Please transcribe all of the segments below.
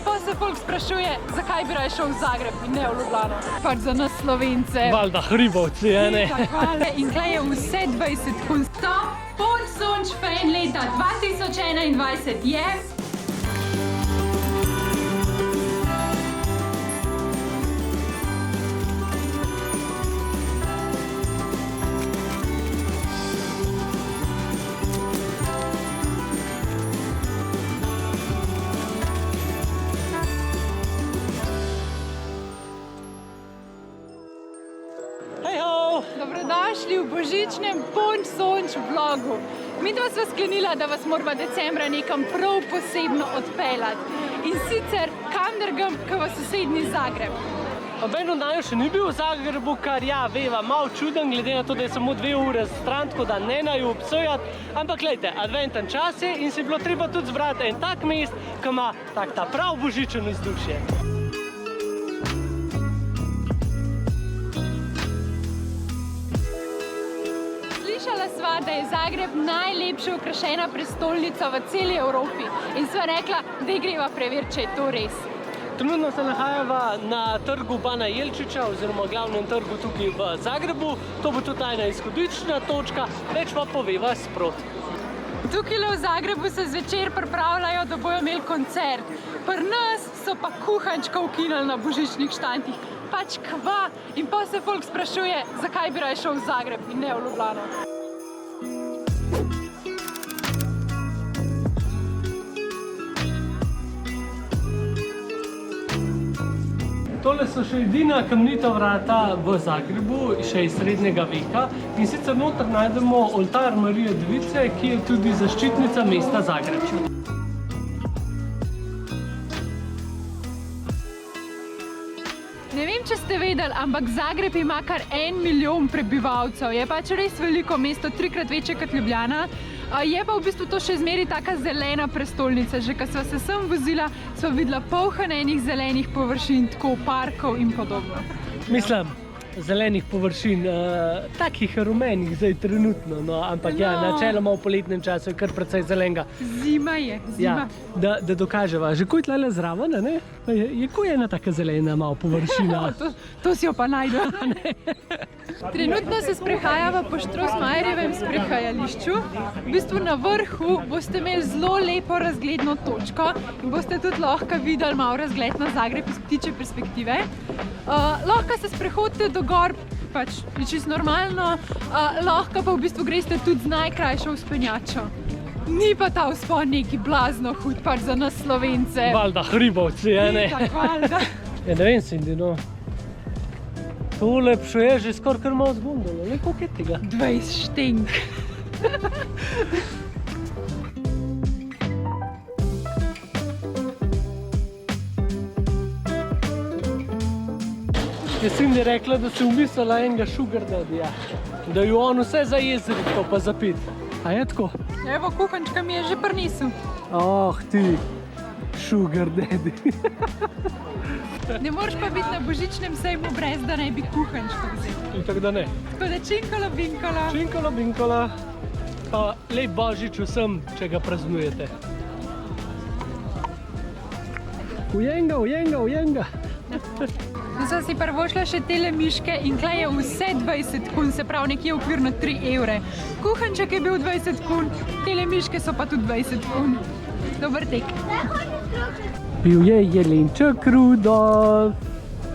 pa se folk sprašuje, zakaj bi raje šel v Zagreb in ne v Ljubljano. Pač za nas Slovence. Valjda hribovci, ne? In tukaj je vse 20 kun. Top Porsonč fan leta 2021 je... Dobrodošli v božičnem Porsonč vlogu. Midva sva sklenila, da vas moramo decembra nekam prav posebno odpeljati. In sicer kam drugam, kot v sosednji Zagreb. Noben od naju še ni bil v Zagrebu, kar ja, veva, malo čuden, glede na to, da je samo 2 ure stran, tako da ne naju obsojati. Ampak glejte, adventen čas je in si bilo treba tudi zbrati en tak mest, ki ima tak ta prav božičen vzdušje. Slišala sva, da je Zagreb najlepše okrašena prestolnica v celi Evropi in sva rekla, da greva preveriti, če je to res. Trenutno se nahajava na trgu Bana Jelčiča oziroma glavnem trgu tukaj v Zagrebu. To bo tudi ena izhodiščna točka, več pa poveva sproti. Tukaj v Zagrebu se zvečer pripravljajo, da bojo imeli koncert. Pri nas so pa kuhančka ukinili na božičnih štantih. Pač kva? In pa se folk sprašuje, zakaj bi raje šel v Zagreb in ne v Ljubljano. Tole so še edina kamnita vrata v Zagrebu, še iz srednjega veka. In sicer noter najdemo oltar Marije Device, ki je tudi zaščitnica mesta Zagreb. Ne vem, če ste vedeli, ampak Zagreb ima kar 1 milijon prebivalcev. Je pač res veliko mesto, 3-krat večje kot Ljubljana. Je pa v bistvu to še zmeri taka zelena prestolnica. Že ko sva se sem vozila, sva videla polhan enih zelenih površin, tako parkov in podobno. Mislim, zelenih površin, takih rumenih zdaj trenutno, no, ampak ja, načeloma v poletnem času je kar precej zelenega. Zima je, zima. Ja, da dokaževa. Že ko je tlele zraven, ne? Je ko je ena taka zelena malo površina? To si jo pa najde. Trenutno se sprehajava po Štrosmajerjevem sprehajališču. V bistvu na vrhu boste imeli zelo lepo razgledno točko in boste tudi lahko videli malo razgled na Zagreb iz ptičje perspektive. Lahko se sprehodite do gor, pač je čisto normalno, lahko pa v bistvu greste tudi z najkrajšo vzpenjačo. Ni pa ta vzpon neki blazno hud, pač za nas Slovence. Valjda hribovci, ne? Itak, valjda. Ja, ne vem, Cindy, no. Tole je že skoraj kar malo zgondalo, ne, koliko je tega? 20 štenk. Je Cindy rekla, da si umislila enega sugar daddyja, da ju on vse za jezerito pa za pit. A je tako? Evo, kuhančka mi je že prinesel. Oh, ti, sugar daddy. Ne moreš pa biti na božičnem sejmu brez, da ne bi kuhančko vzel. In tako da ne. Tako da činkala binkala. Činkala binkala. Pa lep božič vsem, če ga praznujete. Ujenga, ujenga, ujenga. Sem si prvošla še tele miške in tle je vse 20 kun, se pravi nekje okvirno 3 evre. Kuhanček je bil 20 kun, tele miške so pa tudi 20 kun. Dober tek. Bil je jelenček Rudolf,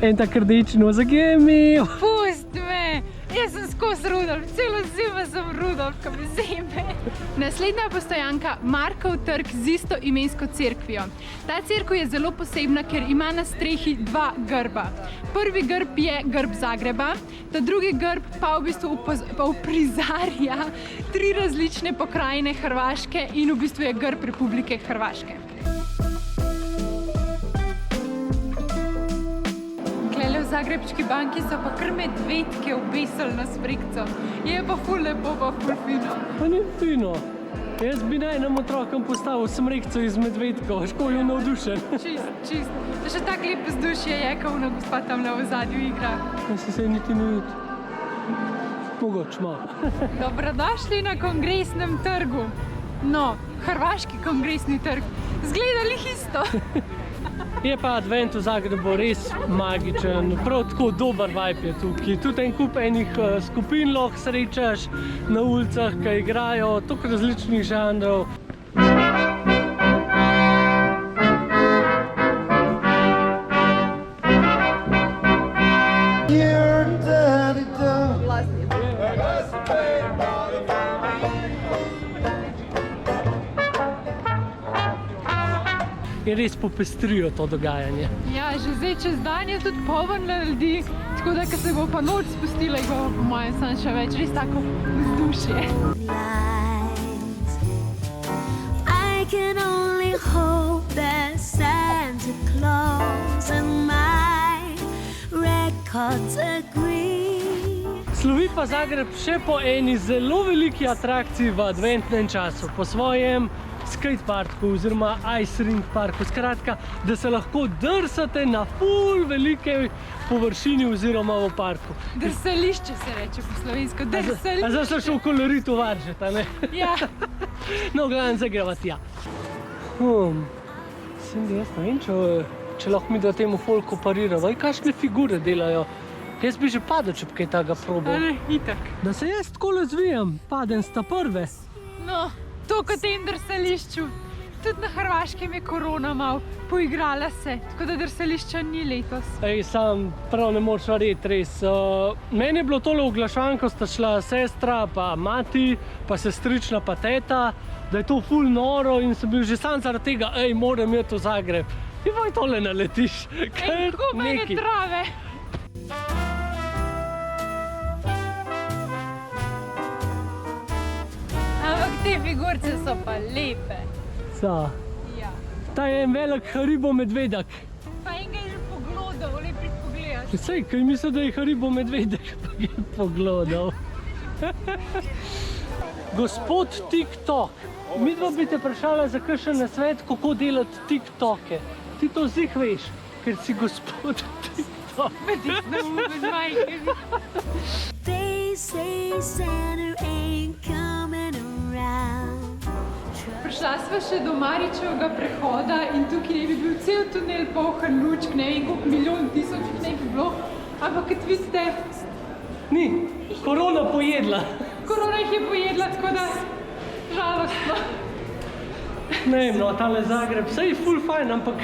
en tak rdeč nozak je imel. Pust me! Jaz sem skozi Rudolf, celo zimo sem Rudolf, ko me zime. Naslednja postojanka, Markov trg z isto imensko cerkvijo. Ta cerkev je zelo posebna, ker ima na strehi 2 grba. Prvi grb je grb Zagreba, ta drugi grb pa v bistvu uprizarja 3 različne pokrajine Hrvaške in v bistvu je grb Republike Hrvaške. V Zagrebški banki so pa kar medvedke obesili na smrekco. Je pa ful lepo, pa ful fino. Pa ni fino. Jaz bi enem otrokom postavil smrekco iz medvedkov, ško je navdušen. Čist. Še tak lep vzdušje je, ko ona gospa tam v ozadju igra. Ja se se niti ne vidi. Mogoč malo. Dobrodošli na Kongresnem trgu. No, hrvaški kongresni trg. Zgleda lih isto. Je pa advent v Zagrebu res magičen, prav tako dober vibe je tukaj. Tudi en kup enih skupin lahko srečaš na ulicah, ki igrajo toliko različnih žanrov. In res popestrijo to dogajanje. Ja, že zdaj čez dan je tudi poln ljudi, tako da, ko se bo pa noč spustila, jih bo po mojem sam še več, res tako vzdušje. I can only hope that Santa Claus and my records agree. Slovi pa Zagreb še po eni zelo veliki atrakciji v adventnem času, po svojem skateparku oziroma ice rink parku. Skratka, da se lahko drsate na ful velike površini oziroma v parku. Drsališče se reče po slovensko, drsališče. A zdaj se še v koloritu varžeta, ne? Ja. No, gledam, zdaj greva tja. Sem da jaz ne vem, če lahko mi da temu folku parirava. Kakšne figure delajo? Jaz bi že padel, če bi kaj takega probal. Ale, itak. Da se jaz tako razvijam, padem sta prve. No, to kot tem drsališču. Tudi na Hrvaškem je korona malo poigrala se, tako da drsališča ni letos. Ej, sam prav ne moreš verjeti, res. Meni je bilo tole oglašan, ko sta šla sestra, pa mati, pa sestrična, pa teta, da je to ful noro in sem bil že sam zaradi tega, moram iti v Zagreb. In vaj tole naletiš. Kako mene trave. Ampak te figurce so pa lepe. Ja. Ta je en velik Haribo medvedek. Pa enega je že poglodal, le prid pogledaš. Sej, kaj misli, da je Haribo medvedek, pa je poglodal. Gospod TikTok, midva bi te vprašala za kakšen nasvet, kako delati TikToke. Ti to zih veš, ker si gospod TikTok. They say Santa ain't coming around. Prišla sva še do Maričevega prehoda in tukaj ne bi bil cel tunel poln lučk, ne vem koliko milijon tisoč ne bi bilo, ampak kot vidite, Ni, korona pojedla. korona jih je pojedla, tako da žalostno. Ne vem, no, tale Zagreb, saj je ful fajn, ampak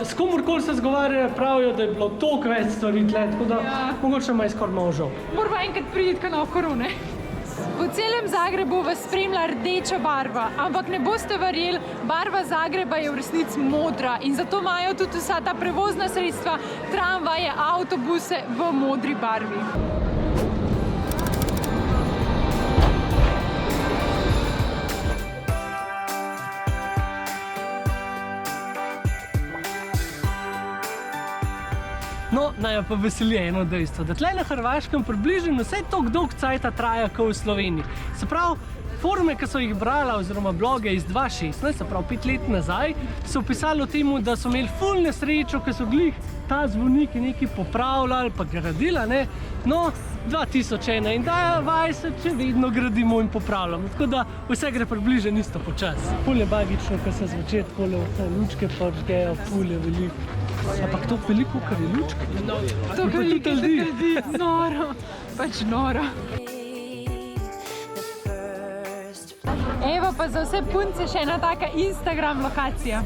s komorkoli se zgovarjajo, pravijo, da je bilo toliko več stvari tle, tako da mogoče ima skoraj malo žal. Moramo enkrat priti kanal korone. Po celem Zagrebu vas spremlja rdeča barva, ampak ne boste verjeli, barva Zagreba je v resnici modra in zato imajo tudi vsa ta prevozna sredstva, tramvaje, avtobuse v modri barvi. No, naj pa veseli eno dejstvo, da tle na Hrvaškem približno vse toliko dolg cajta traja, kot v Sloveniji. Se pravi, forume, ki so jih brala, oziroma bloge iz 2016, se pravi 5 let nazaj, so pisali o tem, da so imeli ful nesrečo, ker so glih ta zvonik nekaj popravljali, pa gradila, ne? No, 2001 in da vaj se še vedno gradimo in popravljamo, tako da vse gre približno isto počas. Ful je magično, ko se zvečer takole vse lučke požgejo, ful je veliko. Ampak to veliko, kar je lučke. To veliko ljudi, noro, pač noro. Evo pa za vse punce še ena taka Instagram lokacija.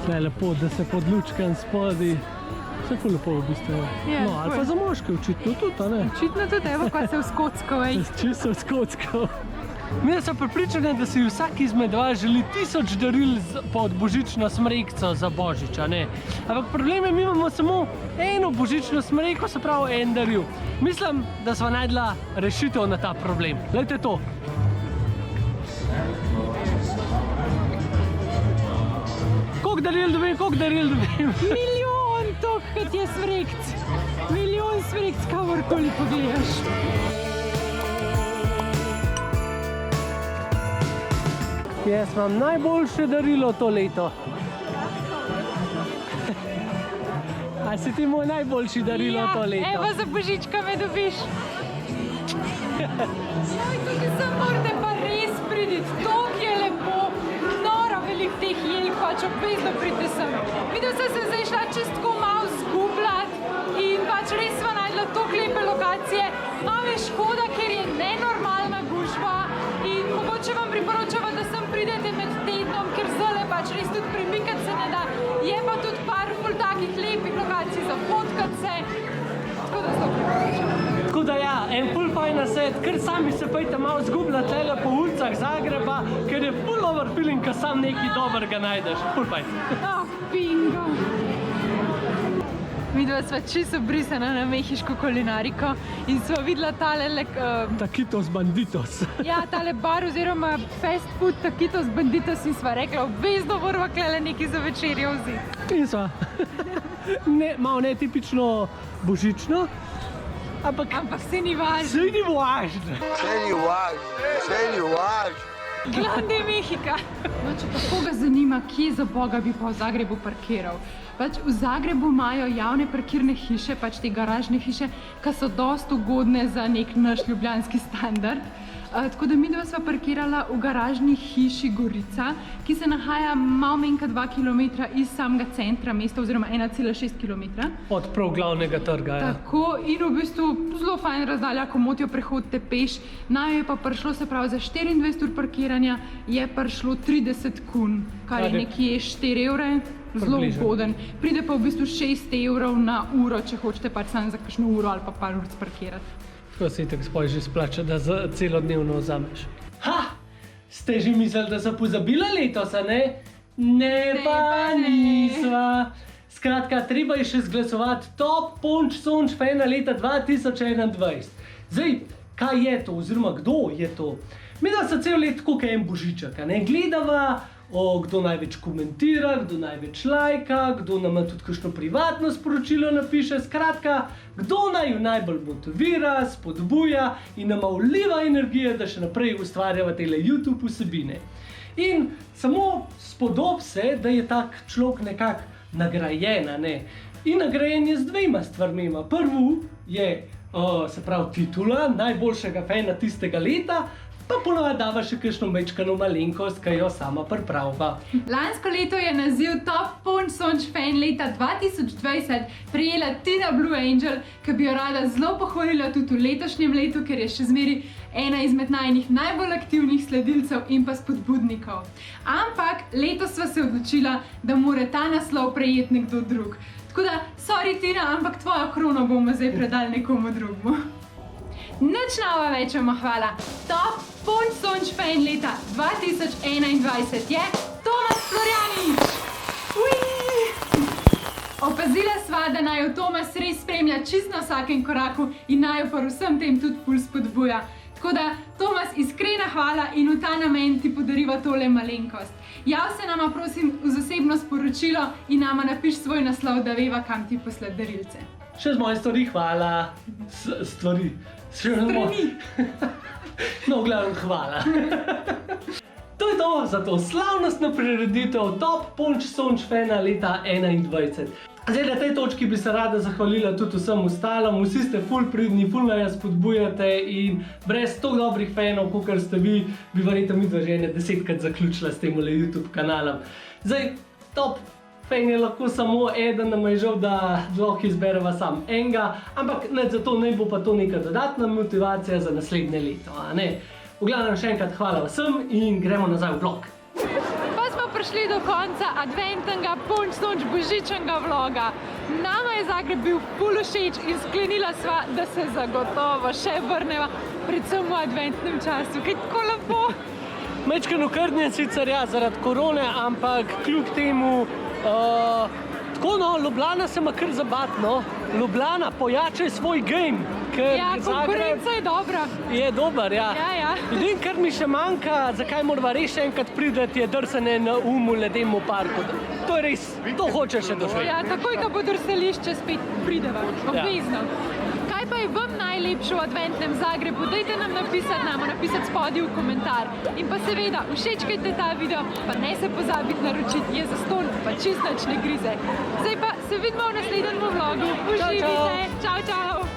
Tle je lepo, da se pod lučkem spodi. Vse ful lepo v bistvu. No, ali pa za moške očitno tudi, a ne? Očitno tudi, evo, kaj se vskockal, ej. Čisto vskockal. Mi smo prepričani, da si vsak izmed vas želi 1000 daril pod božično smrekco za Božič, a ne? Ampak problem je, mi imamo samo eno božično smreko, se pravi en daril. Mislim, da sva najdla rešitev na ta problem. Glejte to. Koliko daril dobim? Milijon toliko, kot je smrekc. Milijon smrekc, kakorkoli pogledaš. Jaz imam najboljše darilo to leto. A si ti moj najboljši darilo to leto? Evo za božička me dobiš. Joj, tukaj sem morate pa res priditi. Toliko je lepo, noro veliko tip teh jelk, pač obvezno pridite sem. Videl sem se zdaj šla čisto malo zgubljati in pač res sva najdla toliko lepe lokacije. Malo je škoda, ker je nenormalna gužva in mogoče vam priporočava, da sem pridete med tednom, ker zdajle pač res tudi premikati se ne da. Je pa tudi par ful takih lepih lokacij za fotkat se, tako da zelo priporočam. Tako da ja, en ful fajn nasvet, ker sami se pojte malo zgubljati tele po ulicah Zagreba, ker je ful over feeling, ko sam nekaj dobrega najdeš. Ful fajn. Oh, bingo! Videla sva čisto brisana na mehiško kulinariko in sva videla tale Taquitos banditos. ja, tale bar oziroma fast food Taquitos banditos in sva rekla, obvezno morava klele nekaj za večerjo vzeti. In sva. Malo netipično božično, ampak Saj ni važno. saj ni važno. Sej ni važno. Glande Mehika. No, če pa koga zanima, kje za Boga bi pa v Zagrebu parkiral. Pač v Zagrebu imajo javne parkirne hiše, pač te garažne hiše, ki so dosti ugodne za nek naš ljubljanski standard. Tako da midva sva parkirala v garažni hiši Gorica, ki se nahaja malo manjka 2 km iz samega centra mesta, oziroma 1,6 km. Od prav glavnega trga, ja. Tako, in v bistvu zelo fajn razdalja, ko motijo prehodite peš. Naj je pa prišlo, se pravi, za 24 ur parkiranja je prišlo 30 kun, kar je nekje 4 evre. Zelo ugoden. Pride pa v bistvu 6 evrov na uro, če hočete pač samo za kakšno uro ali pa par ur sparkirati. Tako se itak spoj že splača, da celodnevno vzameš. Ha! Ste že mislili, da so pozabila letos, a ne? Ne pa nisva. Skratka, treba je še zglasovati top punč sonč fena leta 2021. Zdaj, kaj je to, oziroma kdo je to? Mi da se cel let tako en božiček, a ne? Gledava, kdo največ komentira, kdo največ lajka, kdo nam tudi kakšno privatno sporočilo napiše, skratka, kdo naj jo najbolj motivira, spodbuja in nama vliva energije, da še naprej ustvarjava tele YouTube vsebine. In samo spodob se, da je tak človek nekako nagrajen, ne? In nagrajen je z dvema stvarmema. Prvo je, se pravi, titula najboljšega fena tistega leta, pa ponovno dava še kakšno mečkano malenkost, ki jo sama pripravlja. Lansko leto je naziv Top punč sonč fan leta 2020 prejela Tina Blue Angel, ki bi jo rada zelo pohvalila tudi v letošnjem letu, ker je še zmeri ena izmed najinih najbolj aktivnih sledilcev in pa spodbudnikov. Ampak letos sva se odločila, da mora ta naslov prejeti nekdo drug. Tako da, sorry Tina, ampak tvojo krono bomo zdaj predali nekomu drugemu. Nič nova več vama hvala. Top punč sonč fan leta 2021 je Tomas Florjanič. Opazila sva, da naj jo Tomas res spremlja čisto na vsakem koraku in naj jo pa vsem tem tudi ful spodbuja. Tako da, Tomas, iskrena hvala in v ta namen ti podariva tole malenkost. Jav se nama prosim v zasebno sporočilo in nama napiš svoj naslov, da veva, kam ti poslati darilce. Še z moje stvari hvala. Strani. No, v glavnem hvala. To je to za to slavnostno prireditev Top punč sonč fena leta 2021. Zdaj, na tej točki bi se rada zahvalila tudi vsem ostalim. Vsi ste ful pridni, ful me spodbujate in brez toliko dobrih fanov, kakor ste vi, bi verjetno midva že ene 10krat zaključila s tem YouTube kanalom. Zdaj, top fan je lahko samo eden, nam je žal, da lahko izbereva sam enega, ampak zato naj bo pa to neka dodatna motivacija za naslednje leto, a ne? V glavnem še enkrat hvala vsem in gremo nazaj v vlog. Pa smo prišli do konca adventnega punč sonč božičnega vloga. Nama je Zagreb bil ful všeč in sklenila sva, da se zagotovo še vrneva, predvsem v adventnem času, kaj tako lepo. Mečkano krdnjen sicer ja, zaradi korone, ampak kljub temu tako no, Ljubljana se ima kar zabat, no. Ljubljana, pojačaj svoj game, ker Ja, konkurenca je dobra. je dober, ja. Ja. Edino, kar mi še manjka, zakaj morava res še enkrat prideti, je drsanje na v lednemu parku. To je res, to hoče še doživeti. Ja, takoj, ko bo drsališče, spet prideva, obvezno. Kaj pa je vam najlepše v adventnem Zagrebu? Dajte nam napisati spodaj v komentar. In pa seveda, všečkajte ta video, pa ne se pozabiti naročiti, je zastonj, pa čist nič ne grize. Zdaj pa se vidimo v naslednjem vlogu. Uživite! Čau, čau!